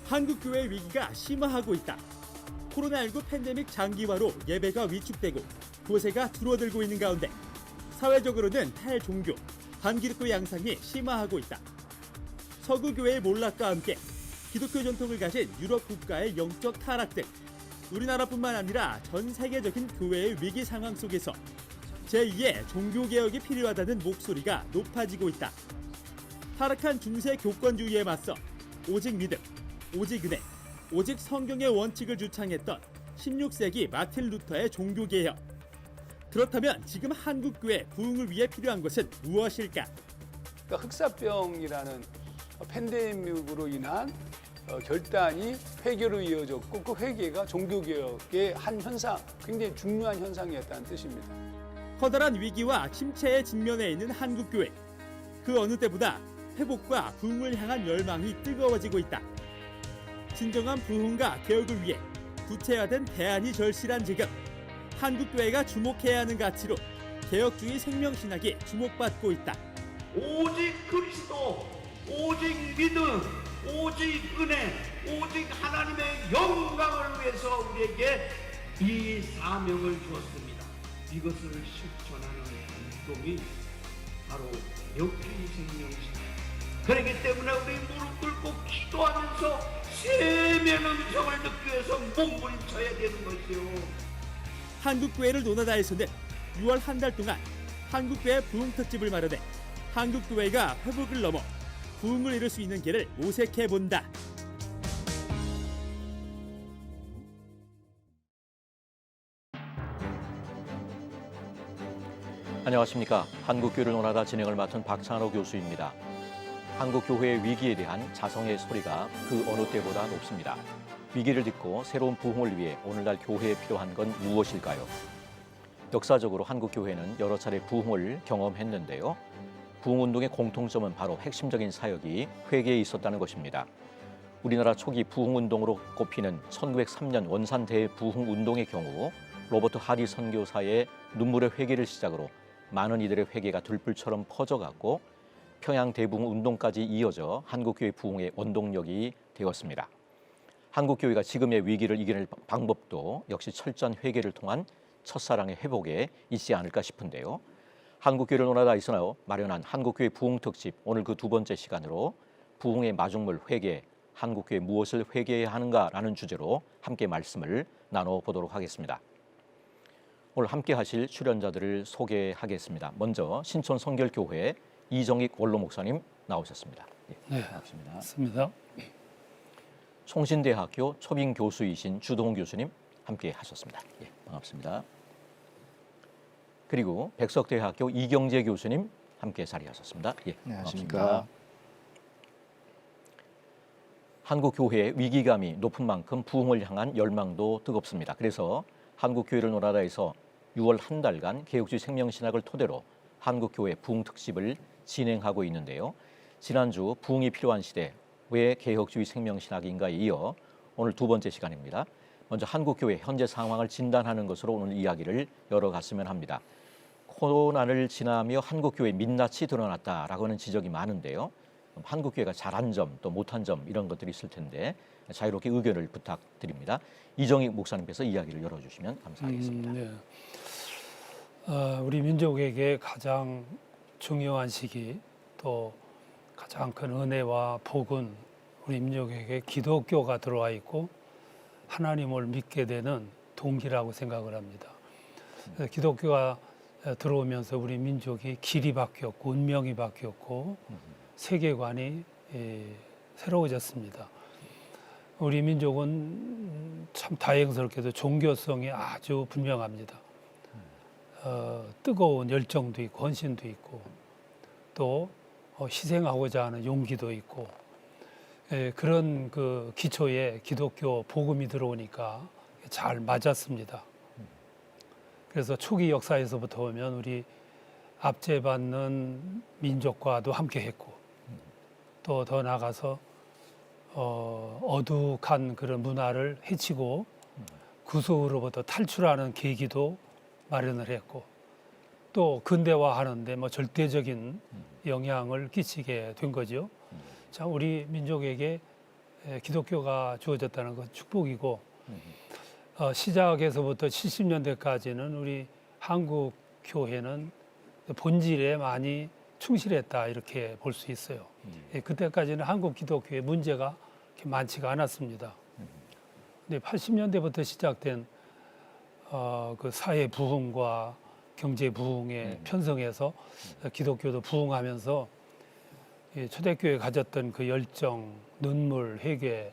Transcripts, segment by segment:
한국교회 위기가 심화하고 있다. 코로나19 팬데믹 장기화로 예배가 위축되고 교세가 줄어들고 있는 가운데 사회적으로는 탈종교, 반기독교 양상이 심화하고 있다. 서구교회의 몰락과 함께 기독교 전통을 가진 유럽 국가의 영적 타락 등 우리나라뿐만 아니라 전 세계적인 교회의 위기 상황 속에서 제2의 종교개혁이 필요하다는 목소리가 높아지고 있다. 타락한 중세 교권주의에 맞서 오직 믿음, 오직 은혜, 오직 성경의 원칙을 주창했던 16세기 마틴 루터의 종교개혁. 그렇다면 지금 한국교회 부흥을 위해 필요한 것은 무엇일까? 그러니까 흑사병이라는 팬데믹으로 인한 결단이 회개로 이어졌고 그 회개가 종교개혁의 한 현상, 굉장히 중요한 현상이었다는 뜻입니다. 커다란 위기와 침체에 직면해 있는 한국교회. 그 어느 때보다 회복과 부흥을 향한 열망이 뜨거워지고 있다. 진정한 부흥과 개혁을 위해 구체화된 대안이 절실한 지금 한국교회가 주목해야 하는 가치로 개혁주의 생명신학이 주목받고 있다. 오직 그리스도, 오직 믿음, 오직 은혜, 오직 하나님의 영광을 위해서 우리에게 이 사명을 주었습니다. 이것을 실천하는 행동이 바로 개혁주의 생명신학. 그렇기 때문에 우리 무릎 꿇고 기도하면서 세면의 음성을 듣기 위해서 몸부림쳐야 되는 것이요. 한국교회를 노나다에서는 6월 한 달 동안 한국교회 부흥특집을 마련해 한국교회가 회복을 넘어 부흥을 이룰 수 있는 길을 모색해본다. 안녕하십니까. 한국교회를 논하다 진행을 맡은 박찬호 교수입니다. 한국교회의 위기에 대한 자성의 소리가 그 어느 때보다 높습니다. 위기를 딛고 새로운 부흥을 위해 오늘날 교회에 필요한 건 무엇일까요? 역사적으로 한국교회는 여러 차례 부흥을 경험했는데요. 부흥운동의 공통점은 바로 핵심적인 사역이 회개에 있었다는 것입니다. 우리나라 초기 부흥운동으로 꼽히는 1903년 원산 대부흥운동의 경우 로버트 하디 선교사의 눈물의 회개를 시작으로 많은 이들의 회개가 들불처럼 퍼져갔고 평양 대부흥운동까지 이어져 한국교회 부흥의 원동력이 되었습니다. 한국교회가 지금의 위기를 이겨낼 방법도 역시 철저한 회개를 통한 첫사랑의 회복에 있지 않을까 싶은데요. 한국교회를 논하다 있으나 마련한 한국교회 부흥특집, 오늘 그 두 번째 시간으로 부흥의 마중물 회개, 한국교회 무엇을 회개해야 하는가라는 주제로 함께 말씀을 나눠보도록 하겠습니다. 오늘 함께 하실 출연자들을 소개하겠습니다. 먼저 신촌 성결교회 이정익 원로 목사님 나오셨습니다. 네, 반갑습니다. 총신대학교 초빙 교수이신 주동훈 교수님 함께 하셨습니다. 예, 반갑습니다. 그리고 백석대학교 이경재 교수님 함께 자리하셨습니다. 예, 반갑습니다. 한국교회의 위기감이 높은 만큼 부흥을 향한 열망도 뜨겁습니다. 그래서 한국교회를 논하다에서 6월 한 달간 개혁주의 생명신학을 토대로 한국교회 부흥특집을 진행하고 있는데요. 지난주 부흥이 필요한 시대, 왜 개혁주의 생명신학인가에 이어 오늘 두 번째 시간입니다. 먼저 한국교회 현재 상황을 진단하는 것으로 오늘 이야기를 열어갔으면 합니다. 코로나를 지나며 한국교회 민낯이 드러났다라고 하는 지적이 많은데요. 한국교회가 잘한 점, 또 못한 점 이런 것들이 있을 텐데 자유롭게 의견을 부탁드립니다. 이정익 목사님께서 이야기를 열어주시면 감사하겠습니다. 네. 우리 민족에게 가장 중요한 시기, 또 가장 큰 은혜와 복은 우리 민족에게 기독교가 들어와 있고 하나님을 믿게 되는 동기라고 생각을 합니다. 기독교가 들어오면서 우리 민족이 길이 바뀌었고 운명이 바뀌었고 세계관이 새로워졌습니다. 우리 민족은 참 다행스럽게도 종교성이 아주 분명합니다. 뜨거운 열정도 있고 헌신도 있고 또 희생하고자 하는 용기도 있고 그런 그 기초에 기독교 복음이 들어오니까 잘 맞았습니다. 그래서 초기 역사에서부터 보면 우리 압제받는 민족과도 함께했고 또 더 나아가서 어둑한 그런 문화를 해치고 구속으로부터 탈출하는 계기도 마련을 했고 또 근대화하는데 뭐 절대적인 영향을 끼치게 된 거죠. 자, 우리 민족에게 기독교가 주어졌다는 건 축복이고 시작에서부터 70년대까지는 우리 한국 교회는 본질에 많이 충실했다 이렇게 볼 수 있어요. 그때까지는 한국 기독교의 문제가 그렇게 많지가 않았습니다. 근데 80년대부터 시작된 그 사회 부흥과 경제 부흥에 편성해서 기독교도 부흥하면서 초대교회 가졌던 그 열정, 눈물, 회개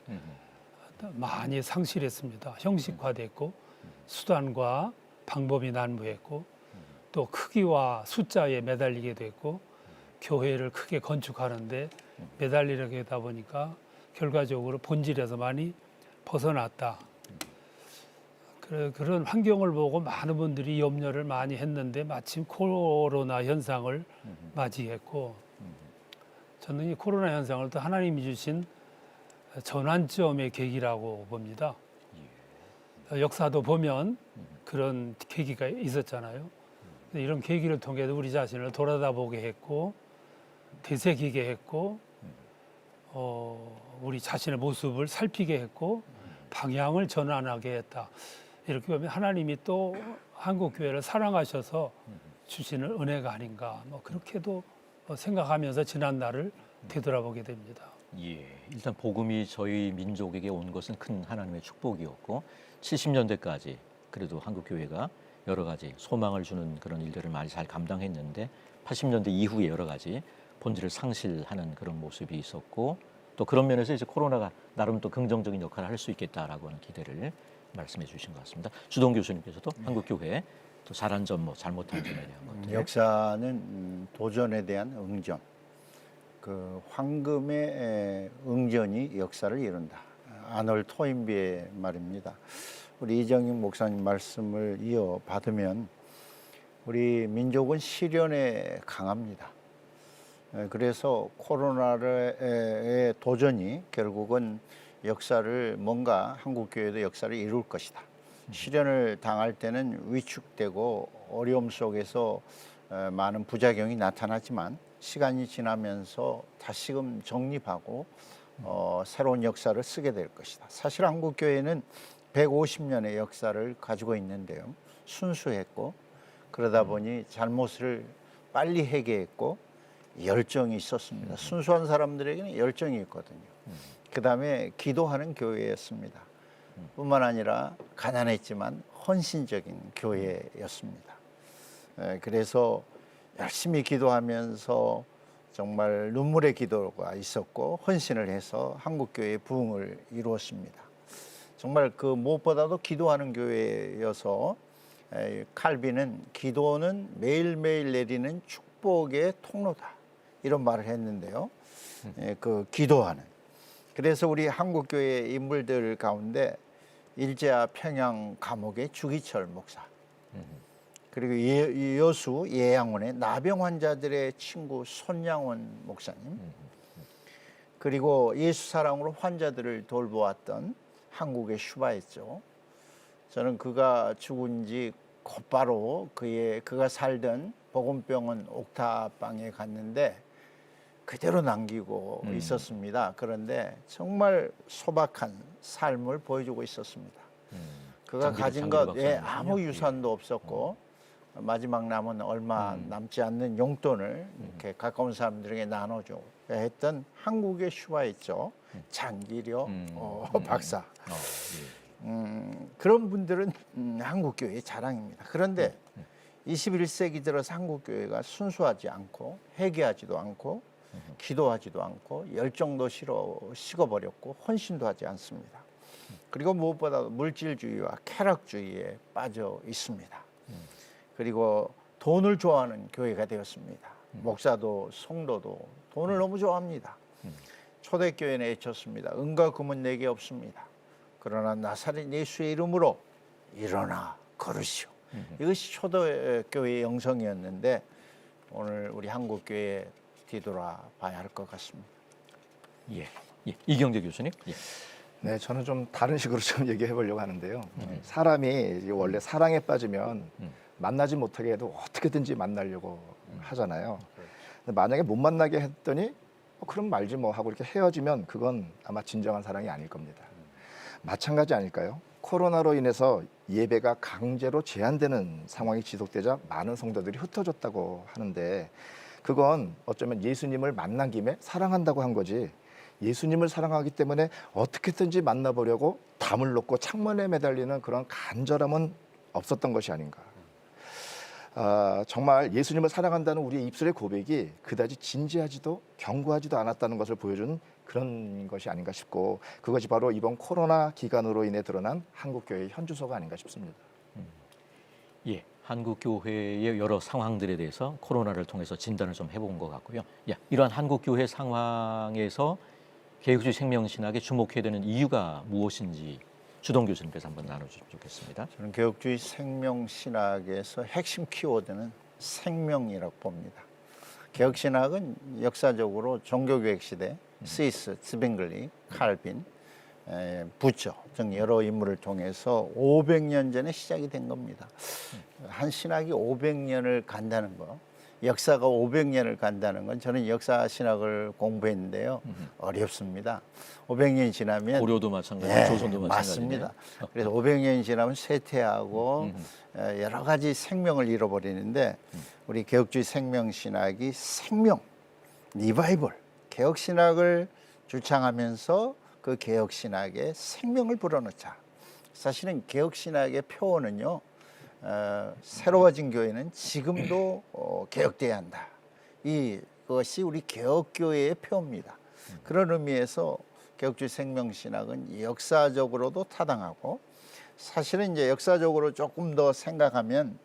많이 상실했습니다. 형식화됐고 수단과 방법이 난무했고 또 크기와 숫자에 매달리게 됐고 교회를 크게 건축하는데 매달리게 되다 보니까 결과적으로 본질에서 많이 벗어났다. 그런 환경을 보고 많은 분들이 염려를 많이 했는데 마침 코로나 현상을 맞이했고 저는 이 코로나 현상을 또 하나님이 주신 전환점의 계기라고 봅니다. 역사도 보면 그런 계기가 있었잖아요. 이런 계기를 통해 우리 자신을 돌아다보게 했고 되새기게 했고 우리 자신의 모습을 살피게 했고 방향을 전환하게 했다. 이렇게 보면 하나님이 또 한국 교회를 사랑하셔서 주시는 은혜가 아닌가. 뭐 그렇게도 생각하면서 지난 날을 되돌아보게 됩니다. 예, 일단 복음이 저희 민족에게 온 것은 큰 하나님의 축복이었고 70년대까지 그래도 한국 교회가 여러 가지 소망을 주는 그런 일들을 많이 잘 감당했는데 80년대 이후에 여러 가지 본질을 상실하는 그런 모습이 있었고 또 그런 면에서 이제 코로나가 나름 또 긍정적인 역할을 할 수 있겠다라고 하는 기대를 말씀해 주신 것 같습니다. 주동 교수님께서도 한국 교회 또 잘한 점, 뭐 잘못한 점에 대한 것들. 역사는 도전에 대한 응전, 그 황금의 응전이 역사를 이룬다. 아놀드 토인비의 말입니다. 우리 이정익 목사님 말씀을 이어받으면 우리 민족은 시련에 강합니다. 그래서 코로나의 도전이 결국은 역사를 뭔가 한국교회도 역사를 이룰 것이다. 시련을 당할 때는 위축되고 어려움 속에서 많은 부작용이 나타나지만 시간이 지나면서 다시금 정립하고 새로운 역사를 쓰게 될 것이다. 사실 한국교회는 150년의 역사를 가지고 있는데요. 순수했고 그러다 보니 잘못을 빨리 회개했고 열정이 있었습니다. 순수한 사람들에게는 열정이 있거든요. 그 다음에 기도하는 교회였습니다. 뿐만 아니라 가난했지만 헌신적인 교회였습니다. 그래서 열심히 기도하면서 정말 눈물의 기도가 있었고 헌신을 해서 한국교회의 부흥을 이루었습니다. 정말 그 무엇보다도 기도하는 교회여서 칼빈은 기도는 매일매일 내리는 축복의 통로다 이런 말을 했는데요. 그 기도하는. 그래서 우리 한국교회 인물들 가운데 일제와 평양 감옥의 주기철 목사 그리고 여수 예양원의 나병 환자들의 친구 손양원 목사님 그리고 예수 사랑으로 환자들을 돌보았던 한국의 슈바였죠. 저는 그가 죽은 지 곧바로 그가 살던 보건병원 옥탑방에 갔는데 그대로 남기고 있었습니다. 그런데 정말 소박한 삶을 보여주고 있었습니다. 그가 가진 것 아무 유산도 없었고 마지막 남은 얼마 남지 않는 용돈을 이렇게 가까운 사람들에게 나눠주고 했던 한국의 슈바였죠. 장기려 박사. 그런 분들은 한국교회의 자랑입니다. 그런데 21세기 들어서 한국교회가 순수하지 않고 회개하지도 않고 기도하지도 않고 열정도 식어버렸고 헌신도 하지 않습니다. 그리고 무엇보다도 물질주의와 쾌락주의에 빠져 있습니다. 그리고 돈을 좋아하는 교회가 되었습니다. 목사도 성도도 돈을 너무 좋아합니다. 초대교회는 외쳤습니다. 은과 금은 내게 없습니다. 그러나 나사렛 예수의 이름으로 일어나 걸으시오. 이것이 초대교회의 영성이었는데 오늘 우리 한국교회에 뒤돌아봐야 할 것 같습니다. 예. 이경재 교수님. 예. 네, 저는 좀 다른 식으로 좀 얘기해 보려고 하는데요. 사람이 원래 사랑에 빠지면 만나지 못하게 해도 어떻게든지 만나려고 하잖아요. 근데 만약에 못 만나게 했더니 그럼 말지 뭐 하고 이렇게 헤어지면 그건 아마 진정한 사랑이 아닐 겁니다. 마찬가지 아닐까요? 코로나로 인해서 예배가 강제로 제한되는 상황이 지속되자 많은 성도들이 흩어졌다고 하는데 그건 어쩌면 예수님을 만난 김에 사랑한다고 한 거지 예수님을 사랑하기 때문에 어떻게든지 만나보려고 담을 놓고 창문에 매달리는 그런 간절함은 없었던 것이 아닌가. 정말 예수님을 사랑한다는 우리의 입술의 고백이 그다지 진지하지도 견고하지도 않았다는 것을 보여준 그런 것이 아닌가 싶고 그것이 바로 이번 코로나 기간으로 인해 드러난 한국교회의 현주소가 아닌가 싶습니다. 예, 한국교회의 여러 상황들에 대해서 코로나를 통해서 진단을 좀 해본 것 같고요. 이러한 한국교회 상황에서 개혁주의 생명신학에 주목해야 되는 이유가 무엇인지 주동 교수님께서 한번 나눠주시면 좋겠습니다. 저는 개혁주의 생명신학에서 핵심 키워드는 생명이라고 봅니다. 개혁신학은 역사적으로 종교개혁 시대 스위스, 스빙글리, 칼빈, 부처 등 여러 인물을 통해서 500년 전에 시작이 된 겁니다. 한 신학이 500년을 간다는 거, 역사가 500년을 간다는 건 저는 역사 신학을 공부했는데요. 어렵습니다. 500년이 지나면 고려도 마찬가지고 조선도 마찬가지네요. 맞습니다. 그래서 500년이 지나면 쇠퇴하고 여러 가지 생명을 잃어버리는데 우리 개혁주의 생명신학이 생명, 리바이벌, 개혁신학을 주창하면서 그 개혁신학에 생명을 불어넣자. 사실은 개혁신학의 표어는요. 새로워진 교회는 지금도 개혁돼야 한다. 이것이 우리 개혁교회의 표어입니다. 그런 의미에서 개혁주의 생명신학은 역사적으로도 타당하고 사실은 이제 역사적으로 조금 더 생각하면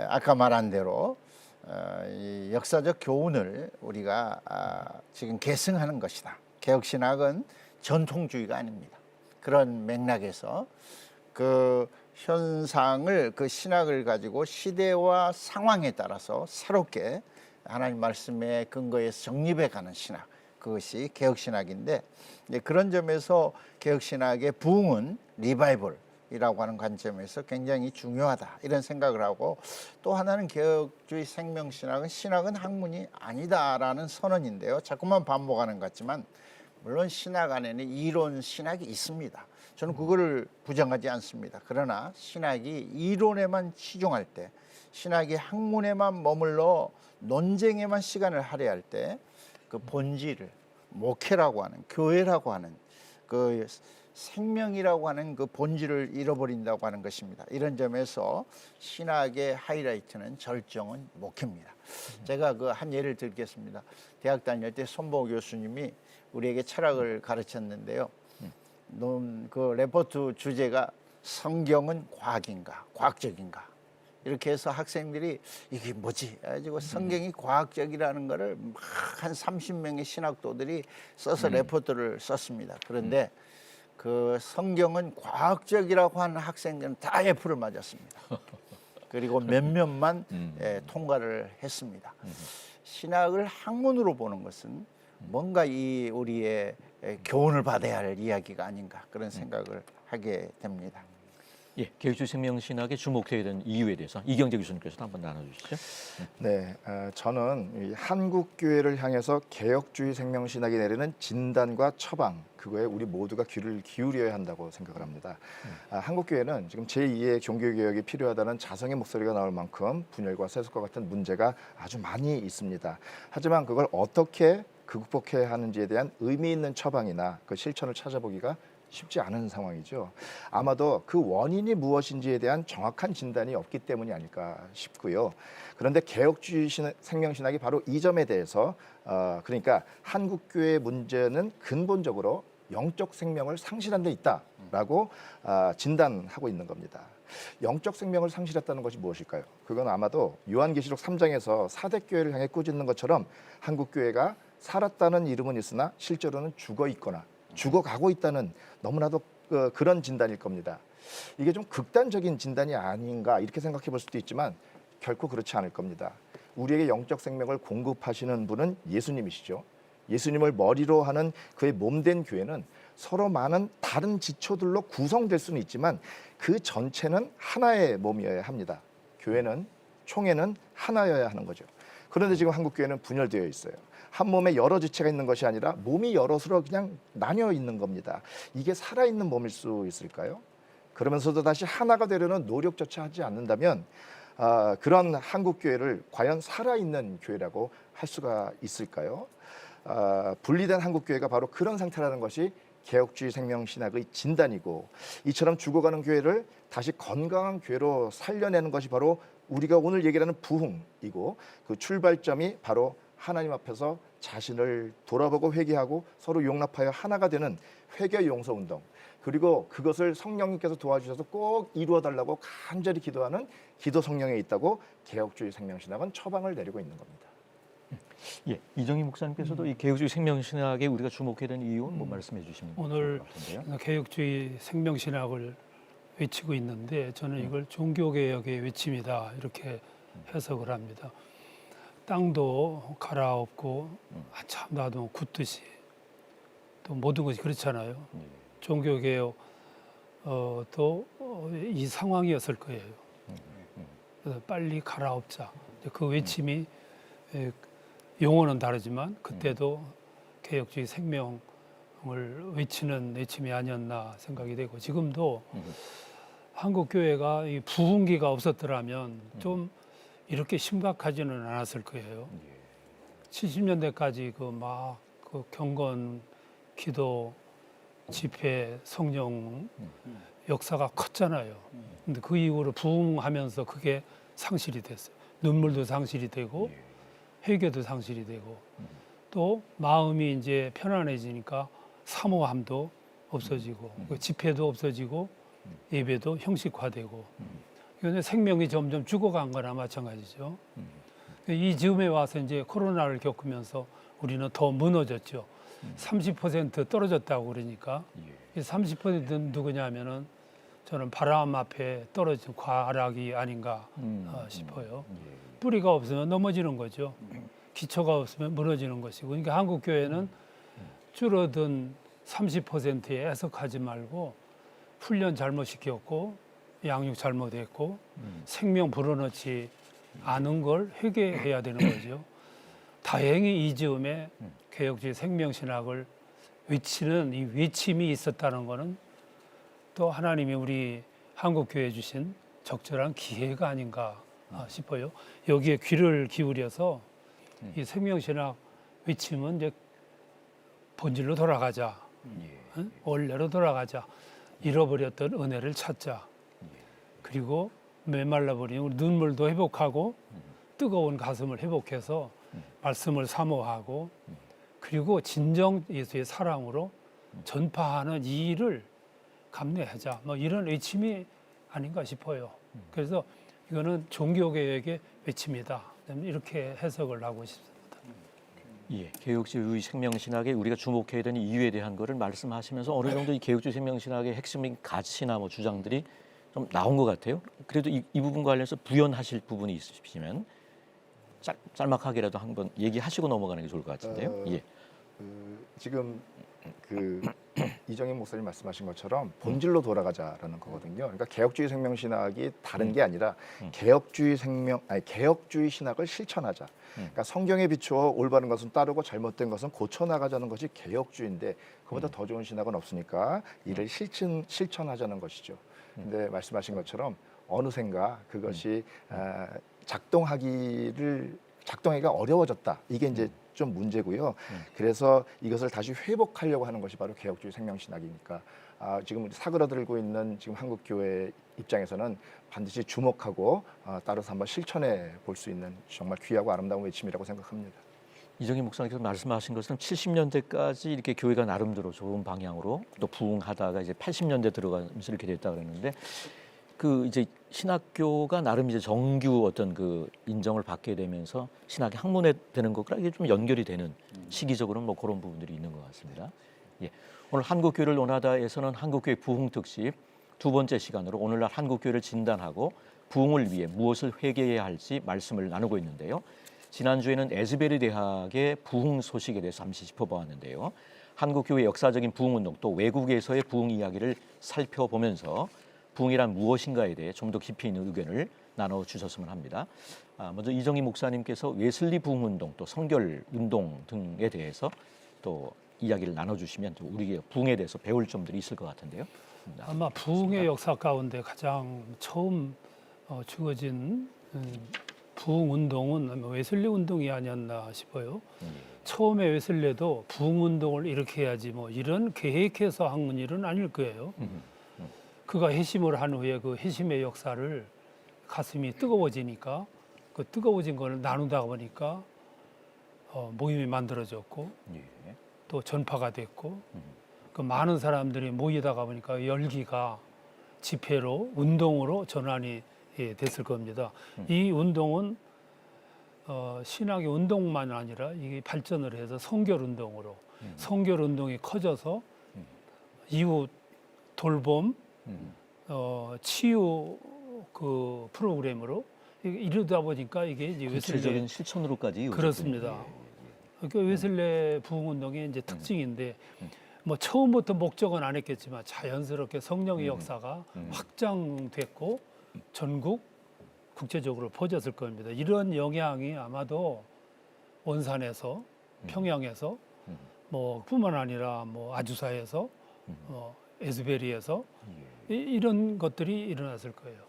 아까 말한 대로 이 역사적 교훈을 우리가 지금 계승하는 것이다. 개혁신학은 전통주의가 아닙니다. 그런 맥락에서 그 현상을 그 신학을 가지고 시대와 상황에 따라서 새롭게 하나님 말씀의 근거에서 정립해가는 신학 그것이 개혁신학인데 그런 점에서 개혁신학의 부흥은 리바이벌이라고 하는 관점에서 굉장히 중요하다 이런 생각을 하고 또 하나는 개혁주의 생명신학은 신학은 학문이 아니다라는 선언인데요. 자꾸만 반복하는 것 같지만 물론 신학 안에는 이론 신학이 있습니다. 저는 그거를 부정하지 않습니다. 그러나 신학이 이론에만 치중할 때, 신학이 학문에만 머물러 논쟁에만 시간을 할애할 때 그 본질을 목회라고 하는, 교회라고 하는 그 생명이라고 하는 그 본질을 잃어버린다고 하는 것입니다. 이런 점에서 신학의 하이라이트는 절정은 목회입니다. 제가 그 한 예를 들겠습니다. 대학 다닐 때 손보 교수님이 우리에게 철학을 가르쳤는데요. 그 레포트 주제가 성경은 과학인가, 과학적인가 이렇게 해서 학생들이 이게 뭐지? 가지고 성경이 과학적이라는 거를 막 한 30명의 신학도들이 써서 레포트를 썼습니다. 그런데 그 성경은 과학적이라고 하는 학생들은 다 F를 맞았습니다. 그리고 몇몇만 통과를 했습니다. 신학을 학문으로 보는 것은 뭔가 이 우리의 교훈을 받아야 할 이야기가 아닌가 그런 생각을 하게 됩니다. 예, 개혁주의 생명신학에 주목해야 되는 이유에 대해서 이경재 교수님께서도 한번 나눠주시죠. 네, 저는 이 한국 교회를 향해서 개혁주의 생명신학이 내리는 진단과 처방 그거에 우리 모두가 귀를 기울여야 한다고 생각을 합니다. 한국 교회는 지금 제2의 종교개혁이 필요하다는 자성의 목소리가 나올 만큼 분열과 세속과 같은 문제가 아주 많이 있습니다. 하지만 그걸 어떻게 극복해야 하는지에 대한 의미 있는 처방이나 그 실천을 찾아보기가 쉽지 않은 상황이죠. 아마도 그 원인이 무엇인지에 대한 정확한 진단이 없기 때문이 아닐까 싶고요. 그런데 개혁주의 생명신학이 바로 이 점에 대해서 그러니까 한국교회의 문제는 근본적으로 영적 생명을 상실한 데 있다라고 진단하고 있는 겁니다. 영적 생명을 상실했다는 것이 무엇일까요? 그건 아마도 요한계시록 3장에서 사대교회를 향해 꾸짖는 것처럼 한국교회가 살았다는 이름은 있으나 실제로는 죽어 있거나 죽어가고 있다는 너무나도 그런 진단일 겁니다. 이게 좀 극단적인 진단이 아닌가 이렇게 생각해 볼 수도 있지만 결코 그렇지 않을 겁니다. 우리에게 영적 생명을 공급하시는 분은 예수님이시죠. 예수님을 머리로 하는 그의 몸된 교회는 서로 많은 다른 지초들로 구성될 수는 있지만 그 전체는 하나의 몸이어야 합니다. 교회는 총회는 하나여야 하는 거죠. 그런데 지금 한국교회는 분열되어 있어요. 한 몸에 여러 지체가 있는 것이 아니라 몸이 여럿으로 그냥 나뉘어 있는 겁니다. 이게 살아있는 몸일 수 있을까요? 그러면서도 다시 하나가 되려는 노력조차 하지 않는다면 그런 한국교회를 과연 살아있는 교회라고 할 수가 있을까요? 분리된 한국교회가 바로 그런 상태라는 것이 개혁주의 생명신학의 진단이고, 이처럼 죽어가는 교회를 다시 건강한 교회로 살려내는 것이 바로 우리가 오늘 얘기하는 부흥이고, 그 출발점이 바로 하나님 앞에서 자신을 돌아보고 회개하고 서로 용납하여 하나가 되는 회개 용서 운동, 그리고 그것을 성령님께서 도와주셔서 꼭 이루어 달라고 간절히 기도하는 기도 성령에 있다고 개혁주의 생명신학은 처방을 내리고 있는 겁니다. 예, 이정희 목사님께서도 이 개혁주의 생명신학에 우리가 주목해야 되는 이유는 뭐 말씀해 주시면 오늘 좋을 것 같은데요. 개혁주의 생명신학을 외치고 있는데 저는 이걸 종교개혁의 외침이다 이렇게 해석을 합니다. 땅도 갈아엎고 한참 놔두면 굳듯이 또 모든 것이 그렇잖아요. 종교개혁 또 이 상황이었을 거예요. 그래서 빨리 갈아엎자. 그 외침이 용어는 다르지만 그때도 개혁주의 생명을 외치는 외침이 아니었나 생각이 되고, 지금도 한국 교회가 이 부흥기가 없었더라면 좀 이렇게 심각하지는 않았을 거예요. 70년대까지 그 경건, 기도, 집회, 성령 역사가 컸잖아요. 근데 그 이후로 부흥하면서 그게 상실이 됐어요. 눈물도 상실이 되고 회개도 상실이 되고 또 마음이 이제 편안해지니까 사모함도 없어지고 집회도 없어지고 예배도 형식화되고 이건 생명이 점점 죽어간 거나 마찬가지죠. 이 즈음에 와서 이제 코로나를 겪으면서 우리는 더 무너졌죠. 30% 떨어졌다고 그러니까 이 30%는 누구냐면은 저는 바람 앞에 떨어진 과락이 아닌가 싶어요. 뿌리가 없으면 넘어지는 거죠. 기초가 없으면 무너지는 것이고. 그러니까 한국 교회는 줄어든 30%에 해석하지 말고 훈련 잘못 시켰고 양육 잘못했고 생명 불어넣지 않은 걸 회개해야 되는 거죠. 다행히 이 즈음에 개혁주의 생명신학을 외치는 이 외침이 있었다는 것은 또 하나님이 우리 한국교회에 주신 적절한 기회가 아닌가 싶어요. 여기에 귀를 기울여서 이 생명신학 외침은 이제 본질로 돌아가자, 응? 원래로 돌아가자, 잃어버렸던 은혜를 찾자, 그리고 메말라버린 우리 눈물도 회복하고 뜨거운 가슴을 회복해서 말씀을 사모하고 그리고 진정 예수의 사랑으로 전파하는 이 일을 감내하자, 뭐 이런 외침이 아닌가 싶어요. 그래서 이거는 종교개혁의 외침이다, 이렇게 해석을 하고 싶습니다. 예, 개혁주의 생명신학에 우리가 주목해야 되는 이유에 대한 거를 말씀하시면서 어느 정도 이 개혁주의 생명신학의 핵심적인 가치나 뭐 주장들이 좀 나온 것 같아요. 그래도 이 부분과 관련해서 부연하실 부분이 있으시면 짤막하게라도 한번 얘기하시고 넘어가는 게 좋을 것 같은데요. 예. 지금 이정희 목사님 말씀하신 것처럼 본질로 돌아가자라는 거거든요. 그러니까 개혁주의 생명신학이 다른 게 아니라 개혁주의 신학을 실천하자. 그러니까 성경에 비추어 올바른 것은 따르고 잘못된 것은 고쳐 나가자는 것이 개혁주의인데 그보다 더 좋은 신학은 없으니까 이를 실천하자는 것이죠. 근데 말씀하신 것처럼 어느샌가 그것이 작동하기가 어려워졌다. 이게 이제 좀 문제고요. 그래서 이것을 다시 회복하려고 하는 것이 바로 개혁주의 생명신학이니까 지금 사그라들고 있는 지금 한국 교회 입장에서는 반드시 주목하고 따라서 한번 실천해 볼 수 있는 정말 귀하고 아름다운 외침이라고 생각합니다. 이정희 목사님께서 말씀하신 것은 70년대까지 이렇게 교회가 나름대로 좋은 방향으로 또 부흥하다가 이제 80년대 들어가면서 이렇게 됐다 그랬는데 그 이제 신학교가 나름 이제 정규 어떤 그 인정을 받게 되면서 신학의 학문에 되는 것과 이게 좀 연결이 되는 시기적으로는 뭐 그런 부분들이 있는 것 같습니다. 예. 오늘 한국교회를 논하다에서는 한국교회 부흥 특집 두 번째 시간으로 오늘날 한국교회를 진단하고 부흥을 위해 무엇을 회개해야 할지 말씀을 나누고 있는데요. 지난주에는 에즈베리 대학의 부흥 소식에 대해서 잠시 짚어보았는데요. 한국교회 역사적인 부흥운동 또 외국에서의 부흥 이야기를 살펴보면서 부흥이란 무엇인가에 대해 좀 더 깊이 있는 의견을 나눠주셨으면 합니다. 먼저 이정희 목사님께서 웨슬리 부흥운동 또 성결운동 등에 대해서 또 이야기를 나눠주시면 우리 부흥에 대해서 배울 점들이 있을 것 같은데요. 아마 부흥의 역사 가운데 가장 처음 주어진 부흥 운동은 웨슬리 운동이 아니었나 싶어요. 처음에 웨슬리도 부흥 운동을 이렇게 해야지 뭐 이런 계획해서 한 일은 아닐 거예요. 그가 회심을 한 후에 그 회심의 역사를 가슴이 뜨거워지니까 그 뜨거워진 걸 나누다 보니까 모임이 만들어졌고 또 전파가 됐고 그 많은 사람들이 모이다가 보니까 열기가 집회로 운동으로 전환이 됐을 겁니다. 이 운동은 신학의 운동만 아니라 이게 발전을 해서 성결 운동으로 성결 운동이 커져서 이웃 돌봄 치유 그 프로그램으로 이러다 보니까 이게 이제 구체적인 실천으로까지 그렇습니다. 그 웨슬레 부흥 운동의 이제 특징인데 뭐 처음부터 목적은 안 했겠지만 자연스럽게 성령의 역사가 확장됐고 전국 국제적으로 퍼졌을 겁니다. 이런 영향이 아마도 원산에서 평양에서 뭐 뿐만 아니라 뭐 아주사에서 에스베리에서 이런 것들이 일어났을 거예요.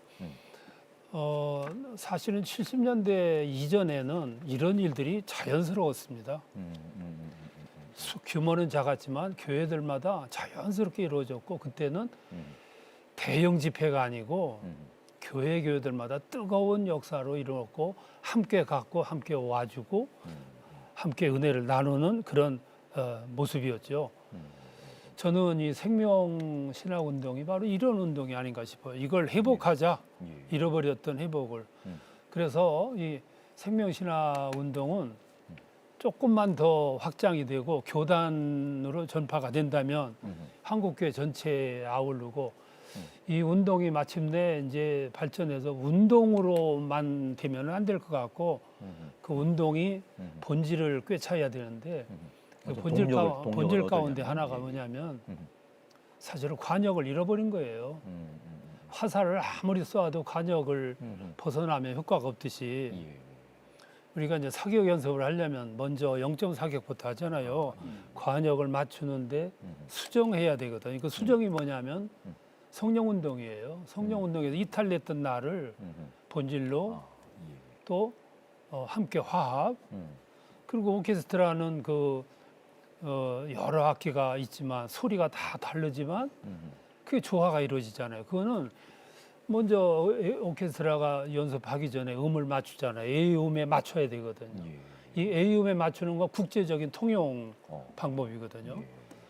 사실은 70년대 이전에는 이런 일들이 자연스러웠습니다. 규모는 작았지만 교회들마다 자연스럽게 이루어졌고 그때는 대형 집회가 아니고 교회들마다 뜨거운 역사로 이루었고 함께 갖고 함께 와주고 함께 은혜를 나누는 그런 모습이었죠. 저는 이 생명신학운동이 바로 이런 운동이 아닌가 싶어요. 이걸 회복하자, 잃어버렸던 회복을. 그래서 이 생명신학운동은 조금만 더 확장이 되고 교단으로 전파가 된다면 한국교회 전체에 아우르고 이 운동이 마침내 이제 발전해서 운동으로만 되면 안 될 것 같고 그 운동이 본질을 꿰차야 되는데 그 본질 가운데 하나가 뭐냐면 사실은 관역을 잃어버린 거예요. 화살을 아무리 쏘아도 관역을 벗어나면 효과가 없듯이 우리가 이제 사격 연습을 하려면 먼저 0.4격부터 하잖아요. 관역을 맞추는데 수정해야 되거든요. 그 수정이 뭐냐면 성령운동이에요. 성령운동에서 이탈됐던 나를 본질로 또 함께 화합 그리고 오케스트라는 그 여러 악기가 있지만 소리가 다 다르지만 그게 조화가 이루어지잖아요. 그거는 먼저 오케스트라가 연습하기 전에 음을 맞추잖아요. A음에 맞춰야 되거든요. 이 A음에 맞추는 건 국제적인 통용 방법이거든요.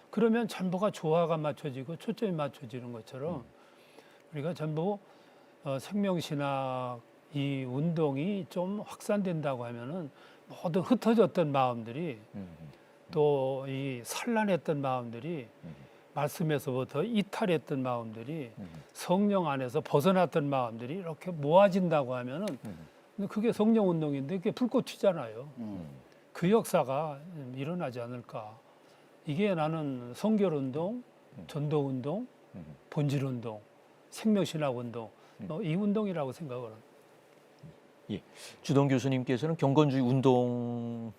그러면 전부가 조화가 맞춰지고 초점이 맞춰지는 것처럼 우리가 전부 생명신학 이 운동이 좀 확산된다고 하면은 모든 흩어졌던 마음들이 또 이 산란했던 마음들이 말씀에서부터 이탈했던 마음들이 성령 안에서 벗어났던 마음들이 이렇게 모아진다고 하면은 그게 성령 운동인데 그게 불꽃 튀잖아요. 그 역사가 일어나지 않을까. 이게 나는 성결 운동, 전도 운동, 본질 운동, 생명신학 운동 이 운동이라고 생각을 합니다. 예, 주동 교수님께서는 경건주의 운동에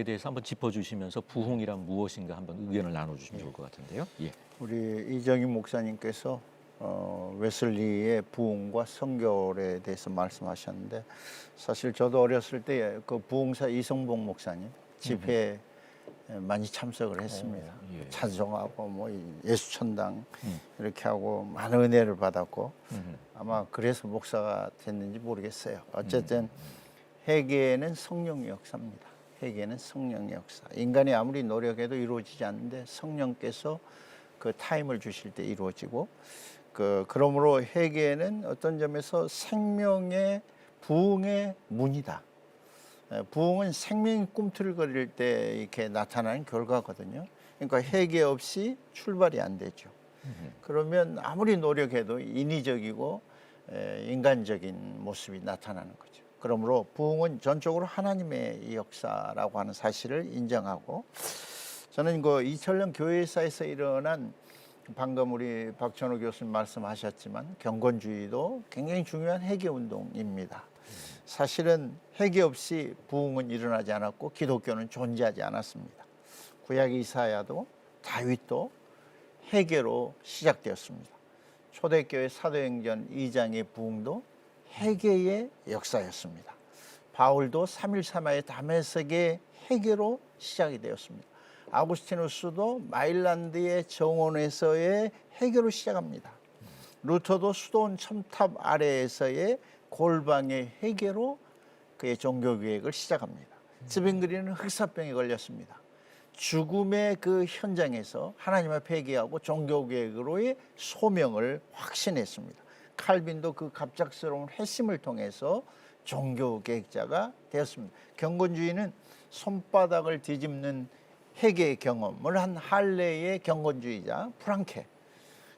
대해서 한번 짚어주시면서 부흥이란 무엇인가 한번 의견을 나눠주시면 좋을 것 같은데요. 예. 우리 이정희 목사님께서 웨슬리의 부흥과 성결에 대해서 말씀하셨는데 사실 저도 어렸을 때 그 부흥사 이성복 목사님 집회에 많이 참석을 했습니다. 예. 찬송하고 뭐 예수천당 이렇게 하고 많은 은혜를 받았고 아마 그래서 목사가 됐는지 모르겠어요. 어쨌든 회개는 성령의 역사입니다. 회개는 성령의 역사. 인간이 아무리 노력해도 이루어지지 않는데 성령께서 그 타임을 주실 때 이루어지고 그러므로 회개는 어떤 점에서 생명의 부흥의 문이다. 부흥은 생명이 꿈틀거릴 때 이렇게 나타나는 결과거든요. 그러니까 회개 없이 출발이 안 되죠. 그러면 아무리 노력해도 인위적이고 인간적인 모습이 나타나는 거죠. 그러므로 부흥은 전적으로 하나님의 역사라고 하는 사실을 인정하고 저는 그 2000년 교회사에서 일어난 방금 우리 박찬호 교수님 말씀하셨지만 경건주의도 굉장히 중요한 회개 운동입니다. 사실은 회개 없이 부흥은 일어나지 않았고 기독교는 존재하지 않았습니다. 구약 이사야도 다윗도 회개로 시작되었습니다. 초대교회 사도행전 2장의 부흥도 회개의 역사였습니다. 바울도 3.1.3화의 다메섹의 회개로 시작이 되었습니다. 아구스티누스도 마일란드의 정원에서의 회개로 시작합니다. 루터도 수도원 첨탑 아래에서의 골방의 회개로 그의 종교개혁을 시작합니다. 츠빙그리는 흑사병에 걸렸습니다. 죽음의 그 현장에서 하나님 앞에 회개하고 종교개혁으로의 소명을 확신했습니다. 칼빈도 그 갑작스러운 회심을 통해서 종교개혁자가 되었습니다. 경건주의는 손바닥을 뒤집는 회개의 경험을 한 할레의 경건주의자 프랑케,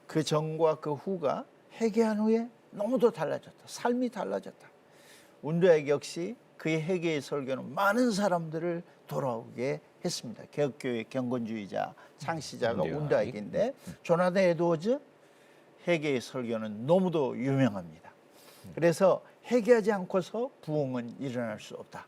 그 전과 그 후가 회개한 후에 너무도 달라졌다. 삶이 달라졌다. 운도약 역시 그의 회개의 설교는 많은 사람들을 돌아오게 했습니다. 개혁교회 경건주의자 창시자가 운도약인데 조나단 에드워즈 회개의 설교는 너무도 유명합니다. 그래서 회개하지 않고서 부흥은 일어날 수 없다.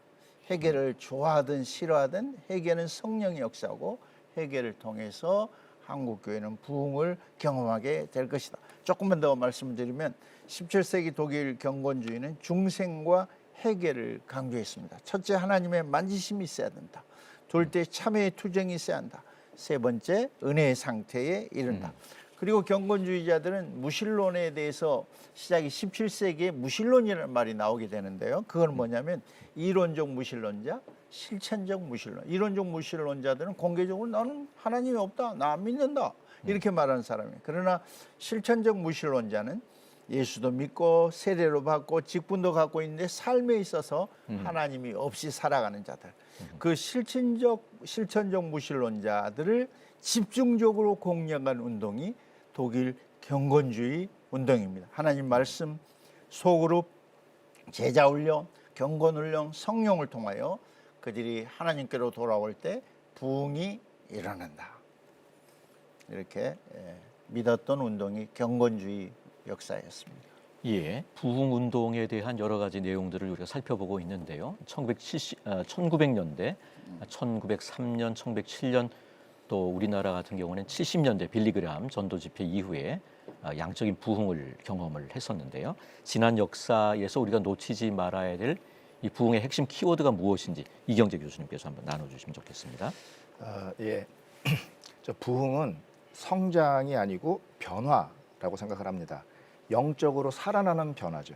회개를 좋아하든 싫어하든 회개는 성령의 역사고 회개를 통해서 한국교회는 부흥을 경험하게 될 것이다. 조금만 더 말씀드리면 17세기 독일 경건주의는 중생과 회개를 강조했습니다. 첫째, 하나님의 만지심이 있어야 된다. 둘째, 참회의 투정이 있어야 한다. 세 번째, 은혜의 상태에 이른다. 그리고 경건주의자들은 무신론에 대해서 시작이 17세기에 무신론이라는 말이 나오게 되는데요. 그건 뭐냐면 이론적 무신론자, 실천적 무신론. 이론적 무신론자들은 공개적으로 나는 하나님이 없다, 나 안 믿는다 이렇게 말하는 사람이에요. 그러나 실천적 무신론자는 예수도 믿고 세례로 받고 직분도 갖고 있는데 삶에 있어서 하나님이 없이 살아가는 자들. 그 실천적 무신론자들을 집중적으로 공략한 운동이 독일 경건주의 운동입니다. 하나님 말씀, 소그룹, 제자훈련, 경건훈련, 성령을 통하여 그들이 하나님께로 돌아올 때 부흥이 일어난다. 이렇게 믿었던 운동이 경건주의 역사였습니다. 예, 부흥 운동에 대한 여러 가지 내용들을 우리가 살펴보고 있는데요. 1900년대, 1903년, 1907년 또 우리나라 같은 경우는 70년대 빌리그람 전도 집회 이후에 양적인 부흥을 경험을 했었는데요. 지난 역사에서 우리가 놓치지 말아야 될 이 부흥의 핵심 키워드가 무엇인지 이경재 교수님께서 한번 나눠주시면 좋겠습니다. 예, 저 부흥은 성장이 아니고 변화라고 생각을 합니다. 영적으로 살아나는 변화죠.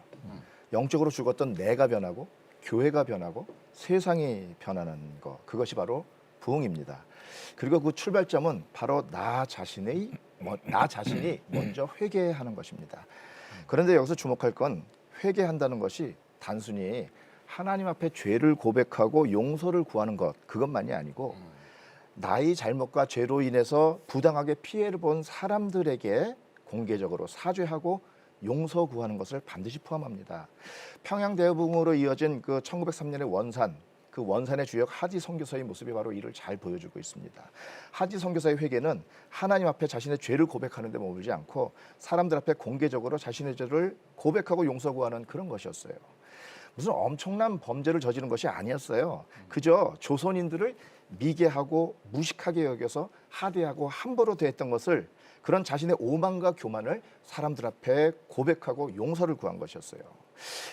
영적으로 죽었던 내가 변하고 교회가 변하고 세상이 변하는 것, 그것이 바로 부흥입니다. 그리고 그 출발점은 바로 나 자신이 먼저 회개하는 것입니다. 그런데 여기서 주목할 건 회개한다는 것이 단순히 하나님 앞에 죄를 고백하고 용서를 구하는 것, 그것만이 아니고 나의 잘못과 죄로 인해서 부당하게 피해를 본 사람들에게 공개적으로 사죄하고 용서 구하는 것을 반드시 포함합니다. 평양 대부흥으로 이어진 그 1903년의 원산, 그 원산의 주역 하지 선교사의 모습이 바로 이를 잘 보여주고 있습니다. 하지 선교사의 회개는 하나님 앞에 자신의 죄를 고백하는 데 머물지 않고 사람들 앞에 공개적으로 자신의 죄를 고백하고 용서 구하는 그런 것이었어요. 무슨 엄청난 범죄를 저지른 것이 아니었어요. 그저 조선인들을 미개하고 무식하게 여겨서 하대하고 함부로 대했던 것을, 그런 자신의 오만과 교만을 사람들 앞에 고백하고 용서를 구한 것이었어요.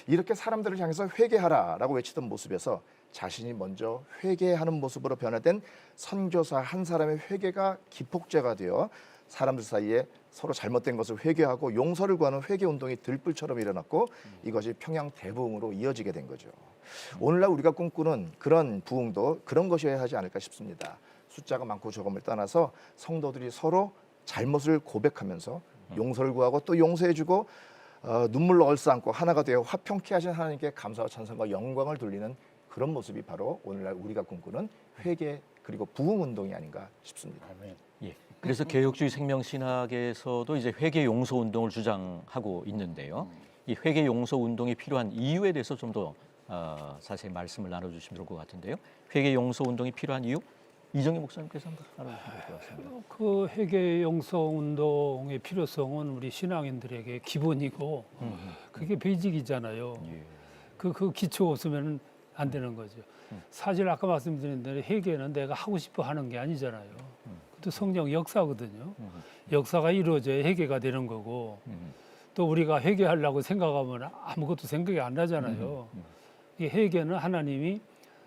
이렇게 사람들을 향해서 회개하라라고 외치던 모습에서 자신이 먼저 회개하는 모습으로 변화된 선교사 한 사람의 회개가 기폭제가 되어 사람들 사이에 서로 잘못된 것을 회개하고 용서를 구하는 회개 운동이 들불처럼 일어났고 이것이 평양 대부흥으로 이어지게 된 거죠. 오늘날 우리가 꿈꾸는 그런 부흥도 그런 것이어야 하지 않을까 싶습니다. 숫자가 많고 적음을 떠나서 성도들이 서로 잘못을 고백하면서 용서를 구하고 또 용서해주고 눈물로 얼싸안고 하나가 되어 화평케 하신 하나님께 감사와 찬송과 영광을 돌리는 그런 모습이 바로 오늘날 우리가 꿈꾸는 회개 그리고 부흥 운동이 아닌가 싶습니다. 예. 그래서 개혁주의 생명신학에서도 이제 회개 용서 운동을 주장하고 있는데요. 이 회개 용서 운동이 필요한 이유에 대해서 좀 더 자세히 말씀을 나눠주시면 좋을 것 같은데요. 회개 용서 운동이 필요한 이유? 이정희 목사님께서 한번 알아주시면 될 것 같습니다. 그 회개 용서 운동의 필요성은 우리 신앙인들에게 기본이고 그게 베이직이잖아요. 예. 그 기초 없으면 안 되는 거죠. 사실 아까 말씀드린 대로 회개는 내가 하고 싶어 하는 게 아니잖아요. 그것도 성령 역사거든요. 역사가 이루어져야 회개가 되는 거고 또 우리가 회개하려고 생각하면 아무것도 생각이 안 나잖아요. 이 회개는 하나님이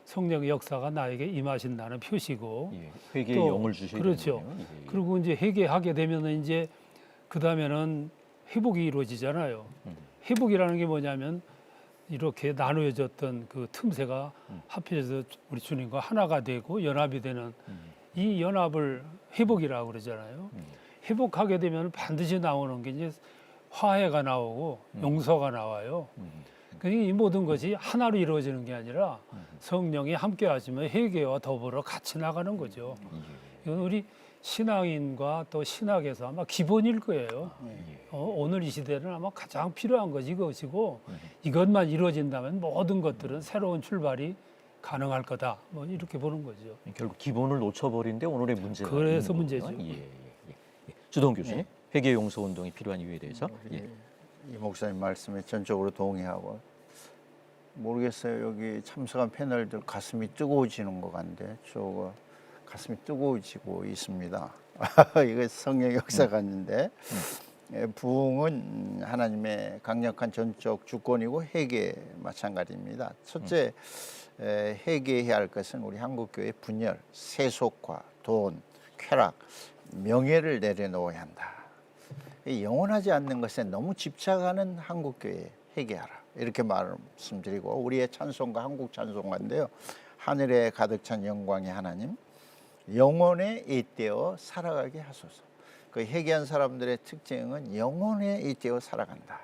성령의 역사가 나에게 임하신다는 표시고 예. 회개의 또 영을 주셔야 그렇죠. 되는 거예요. 예. 그리고 이제 회개하게 되면은 이제 그 다음에는 회복이 이루어지잖아요. 회복이라는 게 뭐냐면 이렇게 나누어졌던 그 틈새가 합해져서 우리 주님과 하나가 되고 연합이 되는 이 연합을 회복이라고 그러잖아요. 회복하게 되면 반드시 나오는 게 이제 화해가 나오고 용서가 나와요. 그러니까 이 모든 것이 하나로 이루어지는 게 아니라 성령이 함께 하시면 회개와 더불어 같이 나가는 거죠. 이건 우리 신앙인과 또 신학에서 아마 기본일 거예요. 오늘 이 시대는 아마 가장 필요한 것이 이것이고 이것만 이루어진다면 모든 것들은 새로운 출발이 가능할 거다. 뭐 이렇게 보는 거죠. 결국 기본을 놓쳐버린데 오늘의 문제가 그래서 있는 문제죠. 거군요. 예. 주동 교수님, 회개 용서 운동이 필요한 이유에 대해서. 예. 이 목사님 말씀에 전적으로 동의하고 모르겠어요. 여기 참석한 패널들 가슴이 뜨거워지는 것 같은데 저거 가슴이 뜨거워지고 있습니다. 이거 성령 역사 같은데 부흥은 하나님의 강력한 전적 주권이고 회개 마찬가지입니다. 첫째 회개해야 할 것은 우리 한국교회 분열, 세속화, 돈, 쾌락, 명예를 내려놓아야 한다. 영원하지 않는 것에 너무 집착하는 한국교회 회개하라 이렇게 말씀드리고 우리의 찬송가 한국 찬송가인데요. 하늘에 가득 찬 영광의 하나님 영원에 잇대어 살아가게 하소서. 그 회개한 사람들의 특징은 영원에 잇대어 살아간다.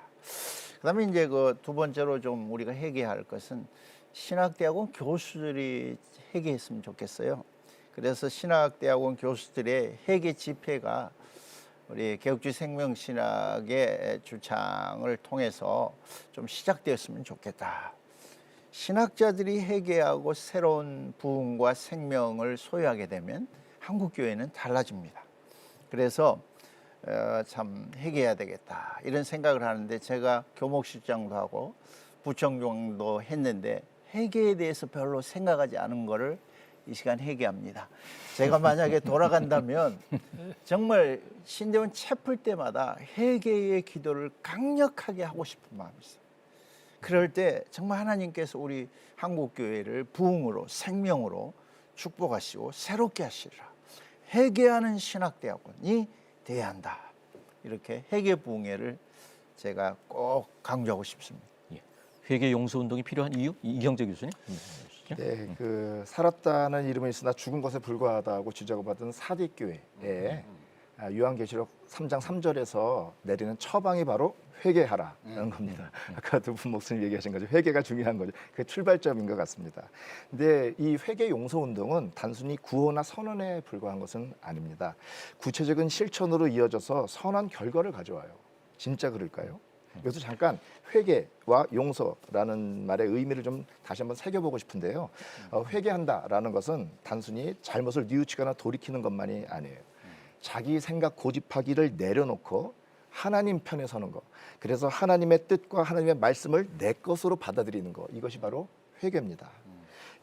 그다음에 이제 그 두 번째로 좀 우리가 회개할 것은 신학대학원 교수들이 회개했으면 좋겠어요. 그래서 신학대학원 교수들의 회개 집회가 우리 개혁주의 생명신학의 주창을 통해서 좀 시작되었으면 좋겠다. 신학자들이 회개하고 새로운 부흥과 생명을 소유하게 되면 한국교회는 달라집니다. 그래서 참 회개해야 되겠다 이런 생각을 하는데 제가 교목실장도 하고 부총장도 했는데 회개에 대해서 별로 생각하지 않은 거를 이 시간 회개합니다. 제가 만약에 돌아간다면 정말 신대원 채플 때마다 회개의 기도를 강력하게 하고 싶은 마음이 있어요. 그럴 때 정말 하나님께서 우리 한국교회를 부흥으로 생명으로 축복하시고 새롭게 하시리라. 회개하는 신학대학원이 돼야 한다. 이렇게 회개 부흥회를 제가 꼭 강조하고 싶습니다. 회개 용서 운동이 필요한 이유? 이경재 교수님. 네, 그 살았다는 이름은 있으나 죽은 것에 불과하다고 지적을 받은 사딕교회에 요한계시록 3장 3절에서 내리는 처방이 바로 회개하라는 겁니다. 아까 두 분 목사님 얘기하신 거죠. 회개가 중요한 거죠. 그게 출발점인 것 같습니다. 근데 이 회개 용서 운동은 단순히 구호나 선언에 불과한 것은 아닙니다. 구체적인 실천으로 이어져서 선한 결과를 가져와요. 진짜 그럴까요? 여기서 잠깐 회개와 용서라는 말의 의미를 좀 다시 한번 새겨보고 싶은데요. 회개한다라는 것은 단순히 잘못을 뉘우치거나 돌이키는 것만이 아니에요. 자기 생각 고집하기를 내려놓고 하나님 편에 서는 것. 그래서 하나님의 뜻과 하나님의 말씀을 내 것으로 받아들이는 것. 이것이 바로 회개입니다.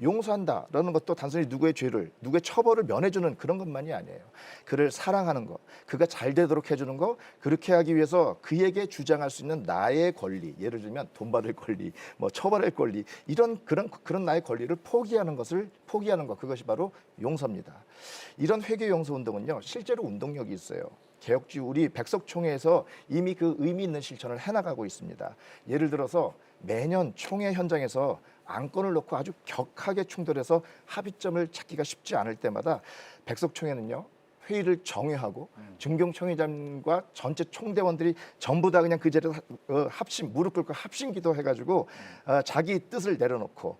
용서한다라는 것도 단순히 누구의 죄를, 누구의 처벌을 면해주는 그런 것만이 아니에요. 그를 사랑하는 것, 그가 잘 되도록 해주는 것, 그렇게 하기 위해서 그에게 주장할 수 있는 나의 권리, 예를 들면 돈 받을 권리, 뭐 처벌할 권리, 이런 그런 나의 권리를 포기하는 것, 그것이 바로 용서입니다. 이런 회개 용서 운동은요, 실제로 운동력이 있어요. 개혁주의 우리 백석총회에서 이미 그 의미 있는 실천을 해나가고 있습니다. 예를 들어서 매년 총회 현장에서 안건을 놓고 아주 격하게 충돌해서 합의점을 찾기가 쉽지 않을 때마다 백석총회는요, 회의를 정회하고 증경총회장과 전체 총대원들이 전부 다 그냥 그 자리에서 무릎 꿇고 합심 기도해가지고 자기 뜻을 내려놓고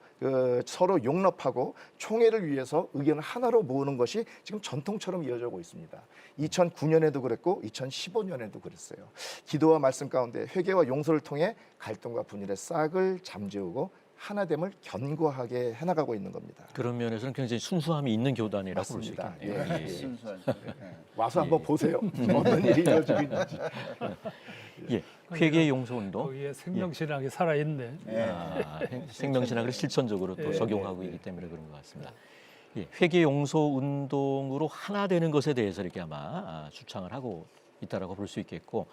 서로 용납하고 총회를 위해서 의견을 하나로 모으는 것이 지금 전통처럼 이어지고 있습니다. 2009년에도 그랬고 2015년에도 그랬어요. 기도와 말씀 가운데 회개와 용서를 통해 갈등과 분열의 싹을 잠재우고 하나됨을 견고하게 해나가고 있는 겁니다. 그런 면에서는 굉장히 순수함이 있는 교단이라고 볼 수 맞습니다. 있겠네요. 예. 예. 순수한 와서 한번 보세요. 어떤 일이 이루어지고 있는지. 예. 회계 용서 운동. 거기에 생명신학이 살아있네. 생명신학을 실천적으로 또 예. 적용하고 있기 때문에 그런 것 같습니다. 예, 회계 용서 운동으로 하나 되는 것에 대해서 이렇게 아마 주창을 하고 있다라고 볼 수 있겠고,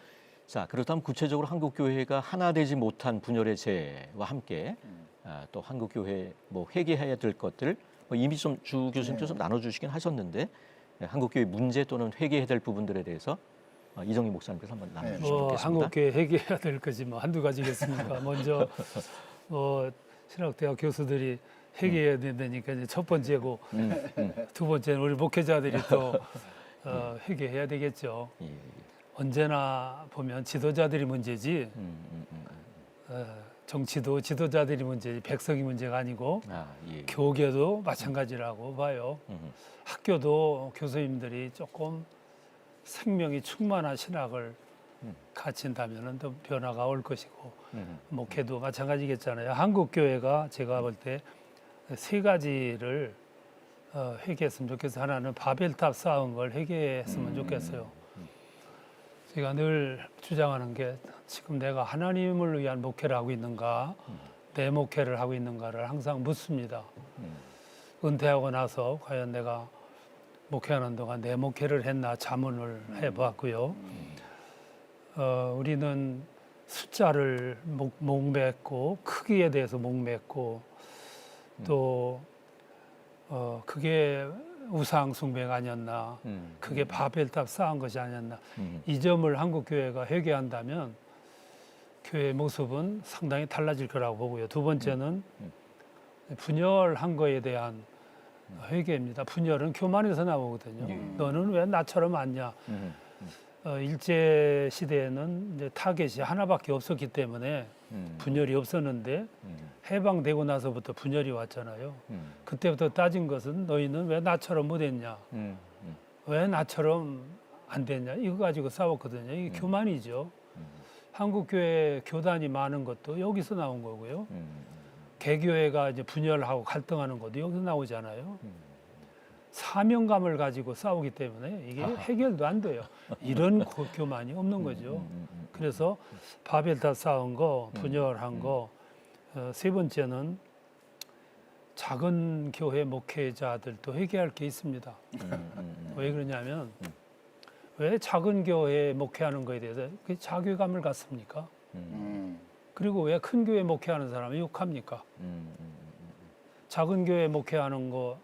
자 그렇다면 구체적으로 한국 교회가 하나 되지 못한 분열의 죄와 함께 또 한국 교회 뭐 회개해야 될 것들 이미 좀 주 교수님께서 나눠주시긴 하셨는데 한국 교회 문제 또는 회개해야 될 부분들에 대해서 이정희 목사님께서 한번 나눠주시면 좋겠습니다. 한국교회 회개해야 될 것이 뭐 한두 가지겠습니까? 먼저 신학대학 교수들이 회개해야 된다니까 이제 첫 번째고 두 번째는 우리 목회자들이 또 회개해야 되겠죠. 예, 예. 언제나 보면 지도자들이 문제지 정치도 지도자들이 문제지 백성이 문제가 아니고 예. 교계도 마찬가지라고 봐요. 학교도 교수님들이 조금 생명이 충만한 신학을 가진다면 더 변화가 올 것이고 목회도 마찬가지겠잖아요. 한국 교회가 제가 볼 때 세 가지를 회개했으면 좋겠어요. 하나는 바벨탑 쌓은 걸 회개했으면 좋겠어요. 제가 늘 주장하는 게 지금 내가 하나님을 위한 목회를 하고 있는가 내 목회를 하고 있는가를 항상 묻습니다. 은퇴하고 나서 과연 내가 목회하는 동안 내 목회를 했나 자문을 해봤고요. 우리는 숫자를 목맸고 크기에 대해서 목맸고 또 그게 우상 숭배가 아니었나, 그게 바벨탑 쌓은 것이 아니었나. 이 점을 한국 교회가 회개한다면 교회의 모습은 상당히 달라질 거라고 보고요. 두 번째는 분열한 거에 대한 회개입니다. 분열은 교만에서 나오거든요. 너는 왜 나처럼 안냐? 일제 시대에는 이제 타겟이 하나밖에 없었기 때문에 분열이 없었는데 해방되고 나서부터 분열이 왔잖아요. 그때부터 따진 것은 너희는 왜 나처럼 못했냐? 왜 나처럼 안 됐냐? 이거 가지고 싸웠거든요. 이게 교만이죠. 한국 교회 교단이 많은 것도 여기서 나온 거고요. 개교회가 이제 분열하고 갈등하는 것도 여기서 나오잖아요. 사명감을 가지고 싸우기 때문에 이게 해결도 안 돼요. 이런 교만이 없는 거죠. 그래서 바벨탑 쌓은 거, 분열한 거. 세 번째는 작은 교회 목회자들도 회개할 게 있습니다. 왜 그러냐면 왜 작은 교회 목회하는 거에 대해서 자괴감을 갖습니까? 그리고 왜 큰 교회 목회하는 사람을 욕합니까? 작은 교회 목회하는 거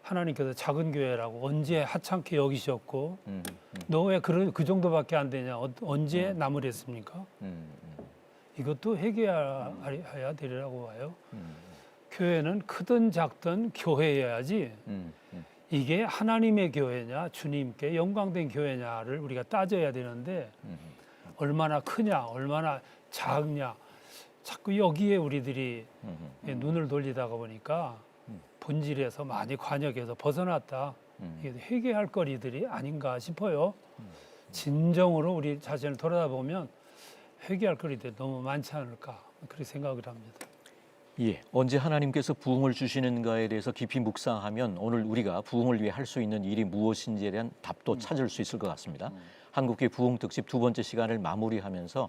하나님께서 작은 교회라고 언제 하찮게 여기셨고 너 왜 그 정도밖에 안 되냐? 언제 나무랬습니까? 이것도 회개해야 되리라고 봐요. 교회는 크든 작든 교회여야지 이게 하나님의 교회냐 주님께 영광된 교회냐를 우리가 따져야 되는데 얼마나 크냐 얼마나 작냐 자꾸 여기에 우리들이 눈을 돌리다가 보니까 본질에서 많이 관역에서 벗어났다. 이게 회개할 거리들이 아닌가 싶어요. 진정으로 우리 자신을 돌아보면 회개할 거리들이 너무 많지 않을까 그렇게 생각을 합니다. 예, 언제 하나님께서 부흥을 주시는가에 대해서 깊이 묵상하면 오늘 우리가 부흥을 위해 할 수 있는 일이 무엇인지에 대한 답도 찾을 수 있을 것 같습니다. 한국교회 부흥 특집 두 번째 시간을 마무리하면서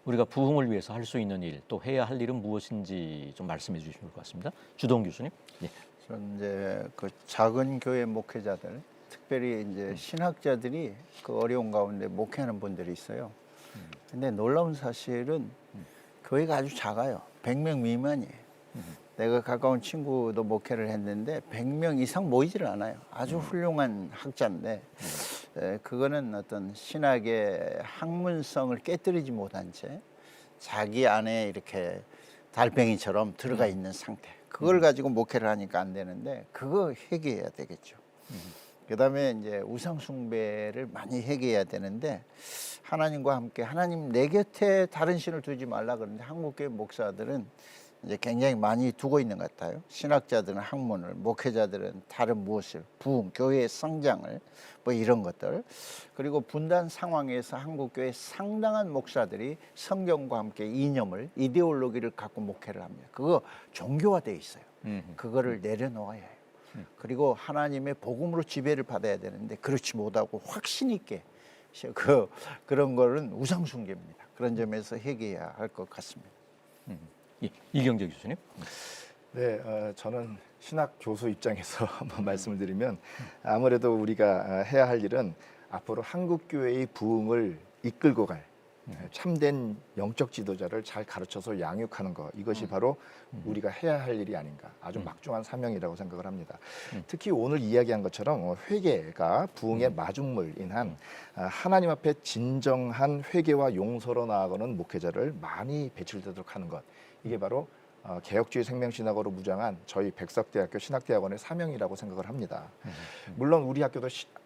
우리가 부흥을 위해서 할 수 있는 일, 또 해야 할 일은 무엇인지 좀 말씀해 주시면 될 것 같습니다. 주동 교수님. 예. 저는 이제 그 작은 교회 목회자들, 특별히 이제 신학자들이 그 어려운 가운데 목회하는 분들이 있어요. 근데 놀라운 사실은 교회가 아주 작아요. 100명 미만이에요. 내가 가까운 친구도 목회를 했는데 100명 이상 모이지를 않아요. 아주 훌륭한 학자인데 그거는 어떤 신학의 학문성을 깨뜨리지 못한 채 자기 안에 이렇게 달팽이처럼 들어가 있는 상태. 그걸 가지고 목회를 하니까 안 되는데 그거 회개해야 되겠죠. 그다음에 이제 우상 숭배를 많이 회개해야 되는데 하나님과 함께 하나님 내 곁에 다른 신을 두지 말라 그러는데 한국교회 목사들은 이제 굉장히 많이 두고 있는 것 같아요. 신학자들은 학문을, 목회자들은 다른 무엇을, 부흥, 교회의 성장을, 뭐 이런 것들. 그리고 분단 상황에서 한국교회 상당한 목사들이 성경과 함께 이념을, 이데올로기를 갖고 목회를 합니다. 그거 종교화되어 있어요. 그거를 내려놓아야 해요. 그리고 하나님의 복음으로 지배를 받아야 되는데 그렇지 못하고 확신 있게 그런 거는 우상숭배입니다. 그런 점에서 회개해야 할 것 같습니다. 예, 이경재 교수님. 네, 저는 신학 교수 입장에서 한번 말씀을 드리면 아무래도 우리가 해야 할 일은 앞으로 한국 교회의 부흥을 이끌고 갈 참된 영적 지도자를 잘 가르쳐서 양육하는 것, 이것이 바로 우리가 해야 할 일이 아닌가, 아주 막중한 사명이라고 생각을 합니다. 특히 오늘 이야기한 것처럼 회개가 부흥의 마중물인 한 하나님 앞에 진정한 회개와 용서로 나아가는 목회자를 많이 배출되도록 하는 것, 이게 바로 개혁주의 생명신학으로 무장한 저희 백석대학교 신학대학원의 사명이라고 생각을 합니다. 물론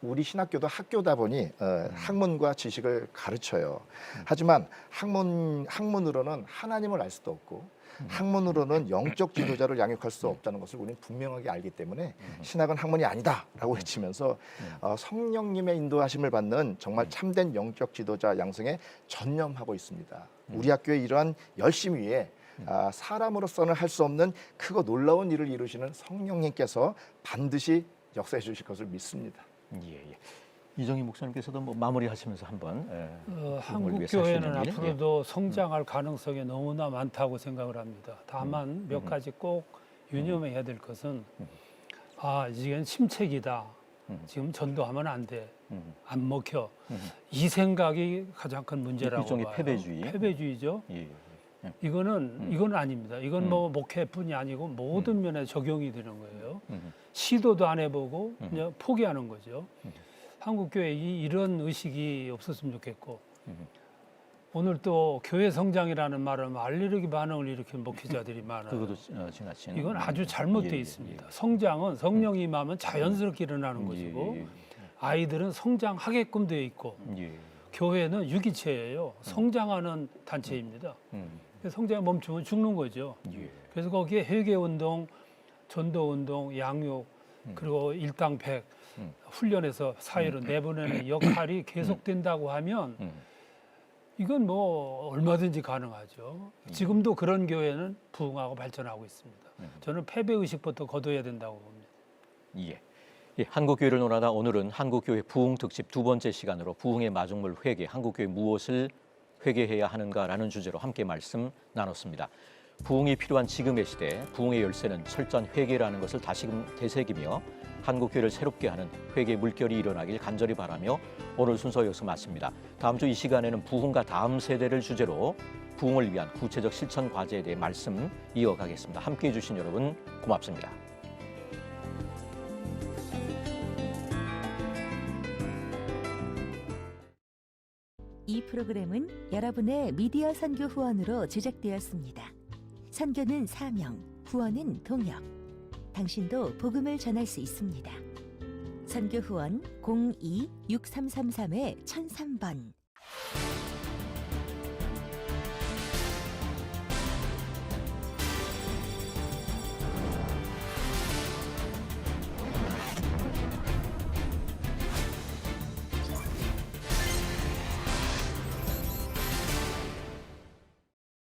우리 신학교도 학교다 보니 학문과 지식을 가르쳐요. 하지만 학문으로는 하나님을 알 수도 없고 학문으로는 영적 지도자를 양육할 수 없다는 것을 우리는 분명하게 알기 때문에 신학은 학문이 아니다라고 외치면서 성령님의 인도하심을 받는 정말 참된 영적 지도자 양성에 전념하고 있습니다. 우리 학교의 이러한 열심 위에 사람으로서는 할 수 없는 크고 놀라운 일을 이루시는 성령님께서 반드시 역사해 주실 것을 믿습니다. 예, 예. 이정희 목사님께서도 뭐 마무리하시면서 한번 한국 교회는 앞으로도 성장할 가능성이 너무나 많다고 생각을 합니다. 다만 몇 가지 꼭 유념해야 될 것은 이건 침체기다. 지금 전도하면 안 돼. 안 먹혀. 이 생각이 가장 큰 문제라고 일종의 봐요. 패배주의. 패배주의죠. 예. 이건 아닙니다. 이건 뭐 목회뿐이 아니고 모든 면에 적용이 되는 거예요. 시도도 안 해보고 그냥 포기하는 거죠. 한국 교회에 이런 의식이 없었으면 좋겠고 오늘 또 교회 성장이라는 말은 알레르기 반응을 일으키는 목회자들이 많아요. 그것도 지나친. 이건 아주 잘못되어 있습니다. 성장은 성령이 임하면 자연스럽게 일어나는 것이고 아이들은 성장하게끔 되어 있고 교회는 유기체예요. 성장하는 단체입니다. 성장이 멈추면 죽는 거죠. 그래서 거기에 회개운동, 전도운동, 양육, 그리고 일당백, 훈련해서 사회로 내보내는 역할이 계속된다고 하면 이건 뭐 얼마든지 가능하죠. 지금도 그런 교회는 부흥하고 발전하고 있습니다. 저는 패배의식부터 거둬야 된다고 봅니다. 예. 예, 한국교회를 논하다 오늘은 한국교회 부흥 특집 두 번째 시간으로 부흥의 마중물 회개, 한국교회 무엇을 회개해야 하는가라는 주제로 함께 말씀 나눴습니다. 부흥이 필요한 지금의 시대, 부흥의 열쇠는 철저한 회개라는 것을 다시금 되새기며 한국교회를 새롭게 하는 회개 물결이 일어나길 간절히 바라며 오늘 순서 여기서 마칩니다. 다음 주 이 시간에는 부흥과 다음 세대를 주제로 부흥을 위한 구체적 실천 과제에 대해 말씀 이어가겠습니다. 함께해 주신 여러분 고맙습니다. 이 프로그램은 여러분의 미디어 선교 후원으로 제작되었습니다. 선교는 사명, 후원은 동역. 당신도 복음을 전할 수 있습니다. 선교 후원 02-6333-1003번